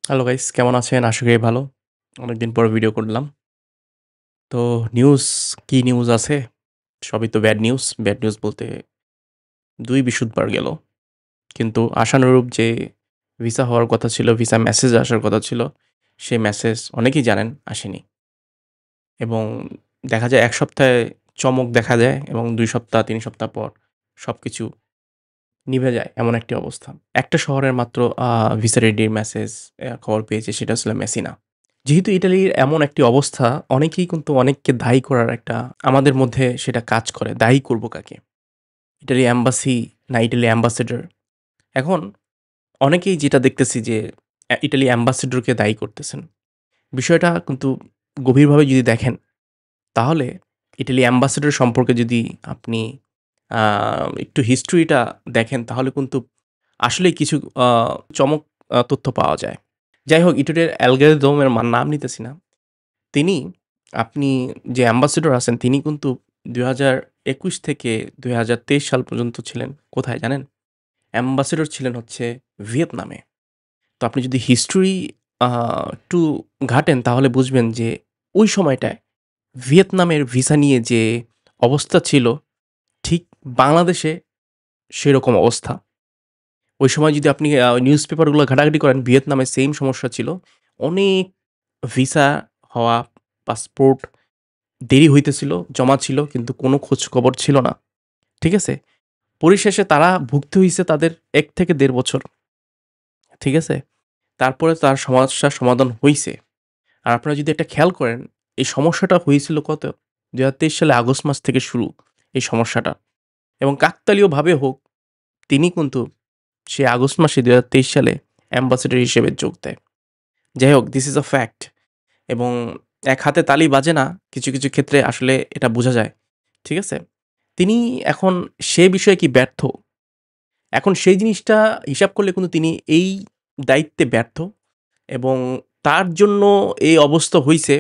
Hello guys, কেমন আছেন? আশা করি ভালো। অনেকদিন পর ভিডিও করলাম। তো নিউজ, কি নিউজ আছে? সবই তো ব্যাড নিউজ। ব্যাড নিউজ বলতে ২ বৃহস্পতিবার গেল। কিন্তু আশানুরূপ যে ভিসা হওয়ার কথা ছিল, ভিসা মেসেজ আসার কথা ছিল, সেই মেসেজ অনেকেই জানেন আসেনি। এবং দেখা যায় ১ সপ্তাহে চমক দেখা যায় এবং ২ সপ্তাহ ৩ সপ্তাহ পর সবকিছু নিভে যায় এমন একটি অবস্থা। একটা শহরের মাত্র ভিসা রেডির মেসেজ খবর পেয়েছে সেটা হচ্ছিল মেসিনা। যেহেতু ইটালির এমন একটি অবস্থা, অনেকেই কিন্তু অনেককে দায়ী করার একটা আমাদের মধ্যে সেটা কাজ করে। দায়ী করব কাকে? ইটালি এম্বাসি না ইটালি অ্যাম্বাসেডর? এখন অনেকেই যেটা দেখতেছি যে ইটালি অ্যাম্বাসেডরকে দায়ী করতেছেন। বিষয়টা কিন্তু গভীরভাবে যদি দেখেন, তাহলে ইটালি অ্যাম্বাসেডর সম্পর্কে যদি আপনি একটু হিস্ট্রিটা দেখেন, তাহলে কিন্তু আসলেই কিছু আ চমক তথ্য পাওয়া যায়। যাই হোক, ইটালির অ্যালগরিদমের নাম নিতেছি না। তিনি আপনি যে অ্যাম্বাসেডর আছেন তিনি কিন্তু ২০২১ থেকে ২০২৩ সাল পর্যন্ত ছিলেন কোথায় জানেন? অ্যাম্বাসেডর ছিলেন হচ্ছে ভিয়েতনামে। তো আপনি যদি হিস্ট্রি আ একটু ঘাঁটেন তাহলে বুঝবেন যে ওই সময়টায় ভিয়েতনামের ভিসা নিয়ে যে অবস্থা ছিল ঠিক বাংলাদেশে সেরকম অবস্থা। ওই সময় যদি আপনি নিউজ পেপারগুলো ঘাটাঘাটি করেন ভিয়েতনামে সেইম সমস্যা ছিল। অনেক ভিসা হওয়া, পাসপোর্ট দেরি হইতেছিল, জমা ছিল কিন্তু কোনো খোঁজখবর ছিল না। ঠিক আছে? পরিশেষে তারা ভুগতে হইছে তাদের ১ থেকে ১.৫ বছর। ঠিক আছে? তারপরে তার সমস্যার সমাধান হইছে। আর আপনারা যদি একটা খেয়াল করেন, এই সমস্যাটা হয়েছিল কত? ২০২৩ সালে আগস্ট মাস থেকে শুরু এই সমস্যাটা। এবং কাকতালীয়ভাবে হোক, তিনি কিন্তু সেই আগস্ট মাসে ২০২৩ সালে অ্যাম্বাসেডর হিসেবে যোগ দেয়। যাই হোক, দিস ইস আ ফ্যাক্ট এবং এক হাতে তালি বাজে না। কিছু, কিছু ক্ষেত্রে আসলে এটা বোঝা যায়। ঠিক আছে? তিনি এখন সে বিষয়ে কি ব্যর্থ? এখন সেই জিনিসটা হিসাব করলে কিন্তু তিনি এই দায়িত্বে ব্যর্থ এবং তার জন্য এই অবস্থা হইছে।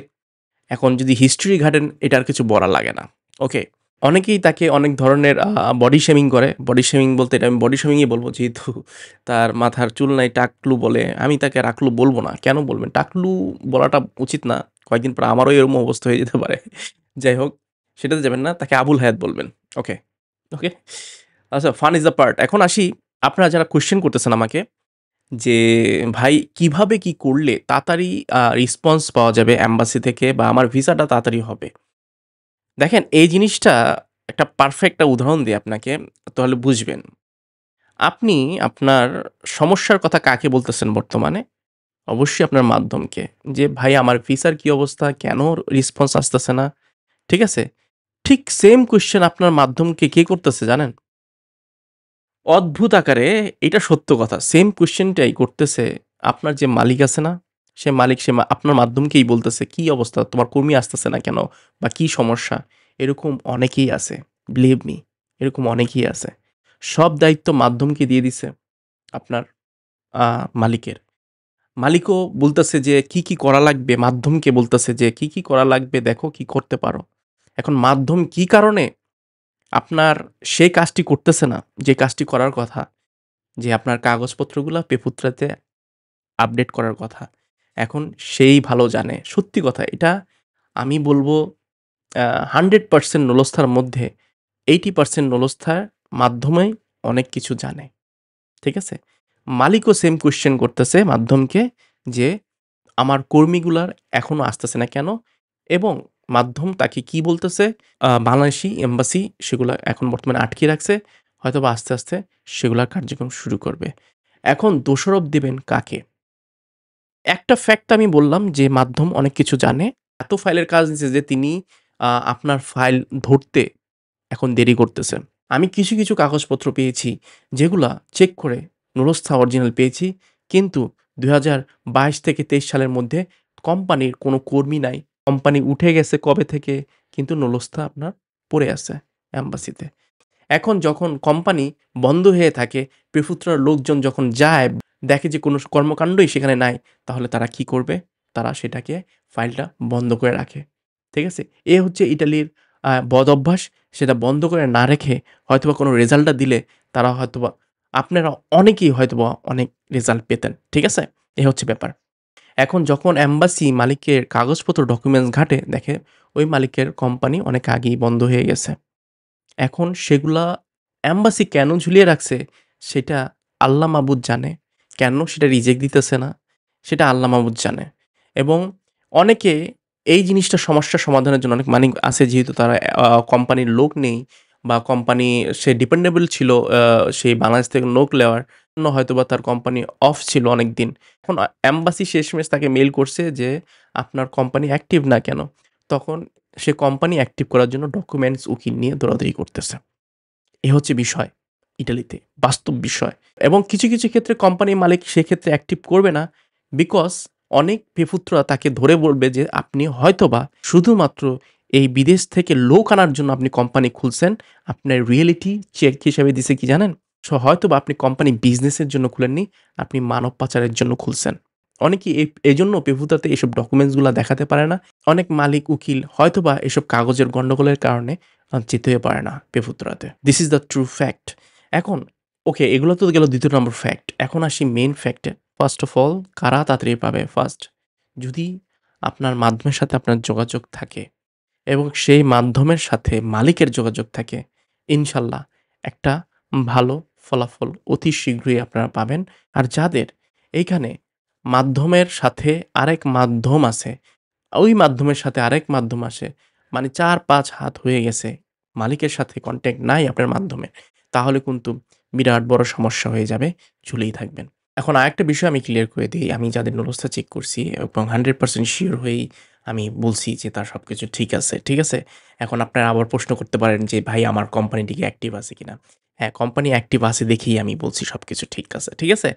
এখন যদি হিস্ট্রি ঘাটেন এটা আর কিছু বলার লাগে না। ওকে? অনেকেই তাকে অনেক ধরনের বডি শেমিং করে। বডি শেমিং বলতে এটা আমি বডি শেমিংই বলব যেহেতু তার মাথার চুল নাই টাকলু বলে। আমি তাকে রাকলু বলব না। কেন বলবেন? টাকলু বলাটা উচিত না। কয়েকদিন পর আমারও এরকম অবস্থা হয়ে যেতে পারে। যাই হোক, সেটাতে যাবেন না। তাকে আবুল হায়াত বলবেন। ওকে, ওকে? আচ্ছা, ফান ইস দ্য পার্ট। এখন আসি, আপনারা যারা কোয়েশ্চেন করতেছেন আমাকে যে, "ভাই কিভাবে কি করলে তাড়াতাড়ি রেসপন্স পাওয়া যাবে এম্বাসি থেকে বা আমার ভিসাটা তাড়াতাড়ি হবে?" দেখেন এই জিনিসটা একটা পারফেক্ট একটা উদাহরণ দিই আপনাকে, তাহলে বুঝবেন। আপনি আপনার সমস্যার কথা কাকে বলতেছেন বর্তমানে? অবশ্যই আপনার মাধ্যমকে। যে, "ভাই আমার ভিসার কি অবস্থা? কেন রেসপন্স আসতেছে না?" ঠিক আছে? ঠিক সেম কোয়েশ্চেন আপনার মাধ্যমকে কে করতেছে জানেন? অদ্ভুত আকারে এটা সত্য কথা। সেম কোয়েশ্চেনটাই করতেছে আপনার যে মালিক আছে না? সে মালিক সে আপনার মাধ্যমকেই বলতেছে, "কি অবস্থা? তোমার কর্মী আসতেছে না কেন? বা কি সমস্যা?" এরকম অনেকেই আছে। বিলিভ মি, এরকম অনেকেই আছে। সব দায়িত্ব মাধ্যমকে দিয়ে দিছে আপনার আ মালিকের। মালিকও বলতেছে যে কি, কি করা লাগবে? মাধ্যমকে বলতেছে যে, "কি, কি করা লাগবে? দেখো কি করতে পারো?" এখন মাধ্যম কি কারণে আপনার সেই কাজটি করতেছে না, যে কাজটি করার কথা? যে আপনার কাগজপত্রগুলা পেপুত্রাতে আপডেট করার কথা। এখন সেই ভালো জানে। সত্যি কথা এটা আমি বলব 100% নুলস্থার মধ্যে 80% নুলস্থার মাধ্যমেই অনেক কিছু জানে। ঠিক আছে? মালিকও সেম কোয়েশ্চেন করতেছে মাধ্যমকে যে, "আমার কর্মীগুলার এখনো আসতেছে না কেন?" এবং মাধ্যম তাকে কি বলতেছে? বাংলাদেশি এম্বাসি সেগুলা এখন বর্তমানে আটকিয়ে রাখছে। হয়তোবা আস্তে, আস্তে সেগুলার কার্যক্রম শুরু করবে। এখন দোষারোপ দিবেন কাকে? একটা ফ্যাক্ট আমি বললাম যে মাধ্যম অনেক কিছু জানে। এত ফাইলের কাজ দিছে যে তিনি আপনার ফাইল ধরতে এখন দেরি করতেছে। আমি কিছু, কিছু কাগজপত্র পেয়েছি যেগুলা চেক করে নুরস্থা অরিজিনাল পেয়েছি। কিন্তু ২০২২ থেকে ২৩ সালের মধ্যে কোম্পানির কোনো কর্মী নাই। কোম্পানি উঠে গেছে কবে থেকে কিন্তু নুলস্থা আপনার পড়ে আছে এম্বাসিতে। এখন যখন কোম্পানি বন্ধ হয়ে থাকে, প্রেফুত্রার লোকজন যখন যায়, দেখে যে কোনো কর্মকাণ্ডই সেখানে নাই, তাহলে তারা কি করবে? তারা সেটাকে ফাইলটা বন্ধ করে রাখে। ঠিক আছে? এ হচ্ছে ইটালির বদঅভ্যাস। সেটা বন্ধ করে না রেখে হয়তোবা কোনো রেজাল্টটা দিলে তারা হয়তোবা আপনারা অনেকেই হয়তোবা অনেক রেজাল্ট পেতেন। ঠিক আছে? এ হচ্ছে ব্যাপার। এখন যখন এম্বাসি মালিকের কাগজপত্র ডকুমেন্টস ঘাটে, দেখে ওই মালিকের কোম্পানি অনেক আগেই বন্ধ হয়ে গেছে। এখন সেগুলা এম্বাসি কেন ঝুলিয়ে রাখছে সেটা আল্লাহ মাবুদ জানে। কেন সেটা রিজেক্ট দিতেছে না সেটা আল্লাহ মাবুদ জানে। এবং অনেকে এই জিনিসটা সমস্যা সমাধানের জন্য অনেক মালিক আছে, যেহেতু তারা কোম্পানির লোক নেই বা কোম্পানি সে ডিপেন্ডেবল ছিল সেই বাংলাদেশ থেকে লোক নেওয়ার জন্য, হয়তো বা তার কোম্পানি অফ ছিল অনেক দিন। এখন এম্বাসি শেষমেশ তাকে মেল করছে যে আপনার কোম্পানি অ্যাক্টিভ না কেন। তখন সে কোম্পানি অ্যাক্টিভ করার জন্য ডকুমেন্টস উকিল নিয়ে দৌড়াদৌড়ি করতেছে। এ হচ্ছে বিষয় ইটালিতে, বাস্তব বিষয়। এবং কিছু, কিছু ক্ষেত্রে কোম্পানির মালিক সেক্ষেত্রে অ্যাক্টিভ করবে না। বিকজ অনেক পেপুত্ররা তাকে ধরে বলবে যে আপনি হয়তোবা শুধুমাত্র এই বিদেশ থেকে লোক আনার জন্য আপনি কোম্পানি খুলছেন। আপনার রিয়েলিটি চেক হিসেবে দিছে কি জানেন? সো হয়তোবা আপনি কোম্পানি বিজনেসের জন্য খুলেননি, আপনি মানব পাচারের জন্য খুলছেন। অনেকেই এজন্য পেপুত্রাতে এসব ডকুমেন্টসগুলা দেখাতে পারে না। অনেক মালিক, উকিল হয়তোবা এসব কাগজের গন্ডগোলের কারণে যেতেও পারে না পেপুত্রাতে। This is the true fact. এখন ওকে, এগুলো তো গেল ২য় নম্বর ফ্যাক্ট। এখন আসি মেইন ফ্যাক্টে। ফার্স্ট অফ অল, কারা তাড়াতাড়ি পাবে? ফার্স্ট, যদি আপনার মাধ্যমের সাথে আপনার যোগাযোগ থাকে এবং সেই মাধ্যমের সাথে মালিকের যোগাযোগ থাকে, ইনশাল্লাহ একটা ভালো ফলাফল অতি শীঘ্রই আপনারা পাবেন। আর যাদের এইখানে মাধ্যমের সাথে আরেক মাধ্যম আছে, ওই মাধ্যমের সাথে আরেক মাধ্যম আসে, মানে ৪-৫ হাত হয়ে গেছে, মালিকের সাথে কনট্যাক্ট নাই আপনার মাধ্যমে, তাহলে কিন্তু বিরাট বড় সমস্যা হয়ে যাবে, ঝুলেই থাকবেন। এখন আরেকটা বিষয় আমি ক্লিয়ার করে দিই। আমি যাদের নুরুস্তা চেক করছি এবং 100% সিওর হয়েই আমি বলছি যে তার সবকিছু ঠিক আছে, ঠিক আছে? এখন আপনারা আবার প্রশ্ন করতে পারেন যে, "ভাই আমার কোম্পানিটি কি অ্যাক্টিভ আছে কিনা?" হ্যাঁ, কোম্পানি অ্যাক্টিভ আছে দেখেই আমি বলছি সবকিছু ঠিক আছে, ঠিক আছে?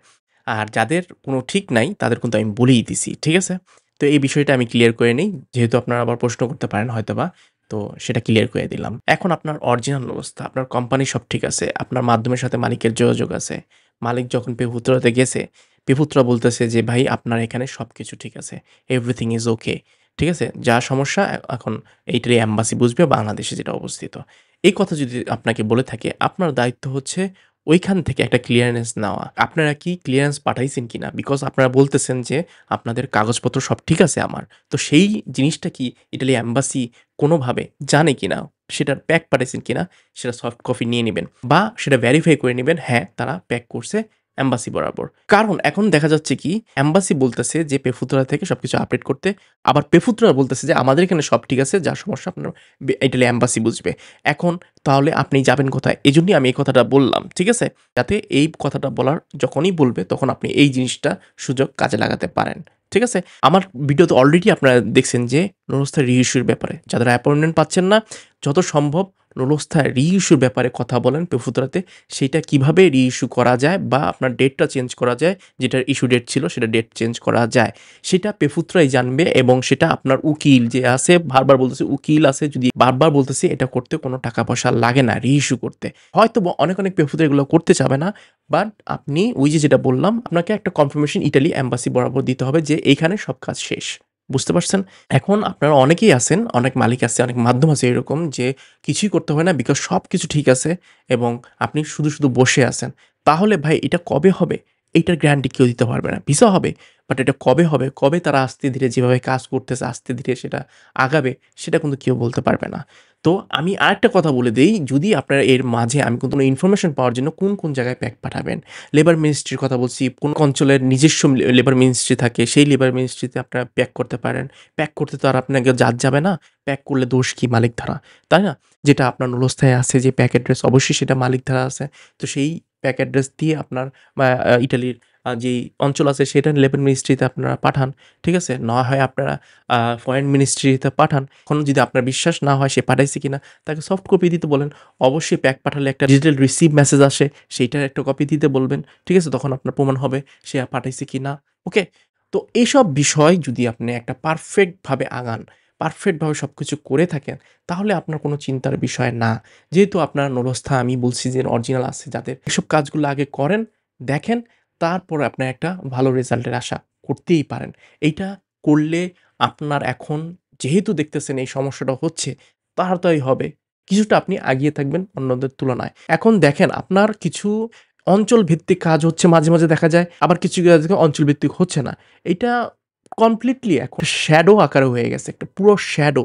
আর যাদের কোনো ঠিক নাই তাদের কিন্তু আমি বলেই দিছি, ঠিক আছে? তো এই বিষয়টা আমি ক্লিয়ার করে নেই। যেহেতু আপনারা আবার প্রশ্ন করতে পারেন হয়তোবা, তো সেটা ক্লিয়ার করে দিলাম। এখন আপনার অরিজিনাল অবস্থা, আপনার কোম্পানি সব ঠিক আছে, আপনার মাধ্যমের সাথে মালিকের যোগাযোগ আছে। মালিক যখন পেপুত্রাতে গেছে, পেপুত্রা বলতেছে যে, "ভাই আপনার এখানে সবকিছু ঠিক আছে। Everything is okay." ঠিক আছে? যা সমস্যা এখন এইটারই এম্বাসি বুঝবে বাংলাদেশে যেটা অবস্থিত। এই কথা যদি আপনাকে বলে থাকে, আপনার দায়িত্ব হচ্ছে ওইখান থেকে একটা ক্লিয়ারেন্স নেওয়া। আপনারা কি ক্লিয়ারেন্স পাঠাইছেন কিনা? বিকজ আপনারা বলতেছেন যে আপনাদের কাগজপত্র সব ঠিক আছে আমার। তো সেই জিনিসটা কি ইটালি এম্বাসি কোনোভাবে জানে কিনা? সেটার প্যাক পাঠাইছেন কিনা? সেটা সফট কপি নিয়ে নিবেন বা সেটা ভেরিফাই করে নিবেন, হ্যাঁ, তারা প্যাক করছে এম্বাসি বরাবর। কারণ এখন দেখা যাচ্ছে কি এম্বাসি বলতেছে যে পেফুতরা থেকে সবকিছু আপডেট করতে, আবার পেফুতরা বলতেছে যে আমাদের এখানে সব ঠিক আছে, যা সমস্যা আপনার ইটালি এম্বাসি বুঝবে। এখন তাহলে আপনি যাবেন কোথায়? এজন্যই আমি এই কথাটা বললাম, ঠিক আছে? যাতে এই কথাটা বলার যখনই বলবে তখন আপনি এই জিনিসটা সুযোগ কাজে লাগাতে পারেন। ঠিক আছে? আমার ভিডিওতে অলরেডি আপনারা দেখছেন যে নুরুস্তার রিইস্যুর ব্যাপারে যারা অ্যাপয়েন্টমেন্ট পাচ্ছেন না, যত সম্ভব নুরুস্তার রিইস্যুর ব্যাপারে কথা বলেন পেফুতরাতে। সেইটা কিভাবে রিইস্যু করা যায় বা আপনার ডেটটা চেঞ্জ করা যায়, যেটার ইস্যু ডেট ছিল সেটা ডেট চেঞ্জ করা যায়। সেটা পেফুতরাই জানবে এবং সেটা আপনার উকিল যে আছে, বারবার বলতেছি উকিল আছে, যদি বারবার বলতেছি এটা করতে কোনো টাকা পয়সা লাগে না রিইস্যু করতে। হয়তোবা অনেক পেফুতরা এগুলো করতে চাবে না, বাট আপনি ওই যে যেটা বললাম, আপনাকে একটা কনফার্মেশন ইটালি এম্বাসি বরাবর দিতে হবে যে এইখানে সব কাজ শেষ। বুঝতে পারছেন? এখন আপনারা অনেকেই আছেন, অনেক মালিক আছে, অনেক মাধ্যম আছে এরকম যে কিছুই করতে হয় না বিকজ সবকিছু ঠিক আছে এবং আপনি শুধু বসে আছেন। তাহলে ভাই এটা কবে হবে? এইটার গ্যারান্টি কেউ দিতে পারবে না। ভিসা হবে, বাট এটা কবে হবে? কবে তারা আস্তে ধীরে যেভাবে কাজ করতেছে আস্তে ধীরে সেটা আগাবে, সেটা কিন্তু কেউ বলতে পারবে না। তো আমি আরেকটা কথা বলে দেই, যদি আপনারা এর মাঝে আমি কোনো ইনফরমেশন পাওয়ার জন্য কোন জায়গায় প্যাক পাঠাবেন। লেবার মিনিস্ট্রির কথা বলছি, কোন অঞ্চলের নিজস্ব লেবার মিনিস্ট্রি থাকে, সেই লেবার মিনিস্ট্রিতে আপনারা প্যাক করতে পারেন। প্যাক করতে তো আর আপনাকে যাবে না। প্যাক করলে দোষ কি? মালিক ধরা, তাই না? যেটা আপনার নুরুস্তায় আছে যে প্যাক অ্যাড্রেস, অবশ্যই সেটা মালিক ধরা আছে। তো সেই প্যাক অ্যাড্রেস দিয়ে আপনার ইটালির যেই অঞ্চল আছে সেটা লেবার মিনিস্ট্রিতে আপনারা পাঠান। ঠিক আছে? না হয় আপনারা ফরেন মিনিস্ট্রিতে পাঠান। এখন যদি আপনার বিশ্বাস না হয় সে পাঠাইছে কিনা, তাকে সফট কপি দিতে বলেন। অবশ্যই প্যাক পাঠালে একটা ডিজিটাল রিসিভ মেসেজ আসে, সেইটার একটা কপি দিতে বলবেন। ঠিক আছে? তখন আপনার প্রমাণ হবে সে পাঠাইছে কিনা। ওকে? তো এইসব বিষয় যদি আপনি একটা পারফেক্টভাবে আগান, পারফেক্টভাবে সবকিছু করে থাকেন, তাহলে আপনার কোনো চিন্তার বিষয় না। যেহেতু আপনার নুরুস্তা আমি বলছি যে অরিজিনাল আছে যাদের, এসব কাজগুলো আগে করেন, দেখেন, তারপরে আপনার একটা ভালো রেজাল্টের আশা করতেই পারেন। এইটা করলে আপনার এখন যেহেতু দেখতেছেন এই সমস্যাটা হচ্ছে, তাড়াতাড়ি হবে। কিছুটা আপনি আগিয়ে থাকবেন অন্যদের তুলনায়। এখন দেখেন আপনার কিছু অঞ্চলভিত্তিক কাজ হচ্ছে মাঝে দেখা যায়, আবার কিছু কাজ অঞ্চলভিত্তিক হচ্ছে না। এইটা কমপ্লিটলি এখন শ্যাডো আকারে হয়ে গেছে, একটা পুরো শ্যাডো।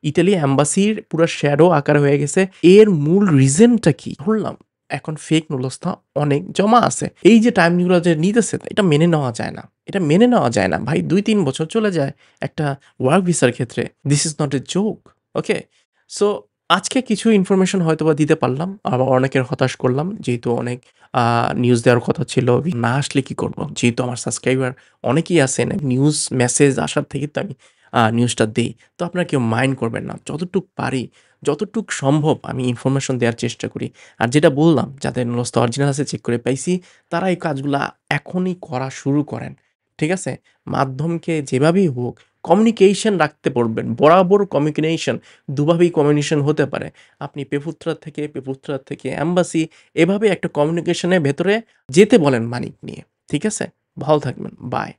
ইতালি অ্যাম্বাসির পুরো শ্যাডো আকারে হয়ে গেছে। এর মূল রিজনটা কি ধরলাম, এখন ফেক নুলস্থা অনেক জমা আছে। এই যে টাইমগুলো যে নিতেছে এটা মেনে নেওয়া যায় না, এটা মেনে নেওয়া যায় না ভাই। 2-3 বছর চলে যায় একটা ওয়ার্ক ভিসার ক্ষেত্রে। This is not a joke. Okay, so আজকে কিছু ইনফরমেশন হয়তো বা দিতে পারলাম, আবার অনেকের হতাশ করলাম, যেহেতু অনেক নিউজ দেওয়ার কথা ছিল। না আসলে কি করব, যেহেতু আমার সাবস্ক্রাইবার অনেকেই আছেন, নিউজ মেসেজ আসার থেকে তো আমি নিউজটা দেই। তো আপনারা কেউ মাইন্ড করবেন না, যতটুক পারি, যতটুক সম্ভব আমি ইনফরমেশন দেওয়ার চেষ্টা করি। আর যেটা বললাম, যাদের নুলস্থা অরিজিনাল আছে চেক করে পাইছি, তারা এই কাজগুলা এখনই করা শুরু করেন। ঠিক আছে? মাধ্যমকে যেভাবেই হোক কমিউনিকেশন রাখতে পারবেন, বরাবর কমিউনিকেশন, দুভাবেই কমিউনিকেশন হতে পারে। আপনি পেপুত্রা থেকে এম্বাসি, এভাবে একটা কমিউনিকেশনের ভেতরে যেতে বলেন মানিক নিয়ে। ঠিক আছে? ভালো থাকবেন। বাই।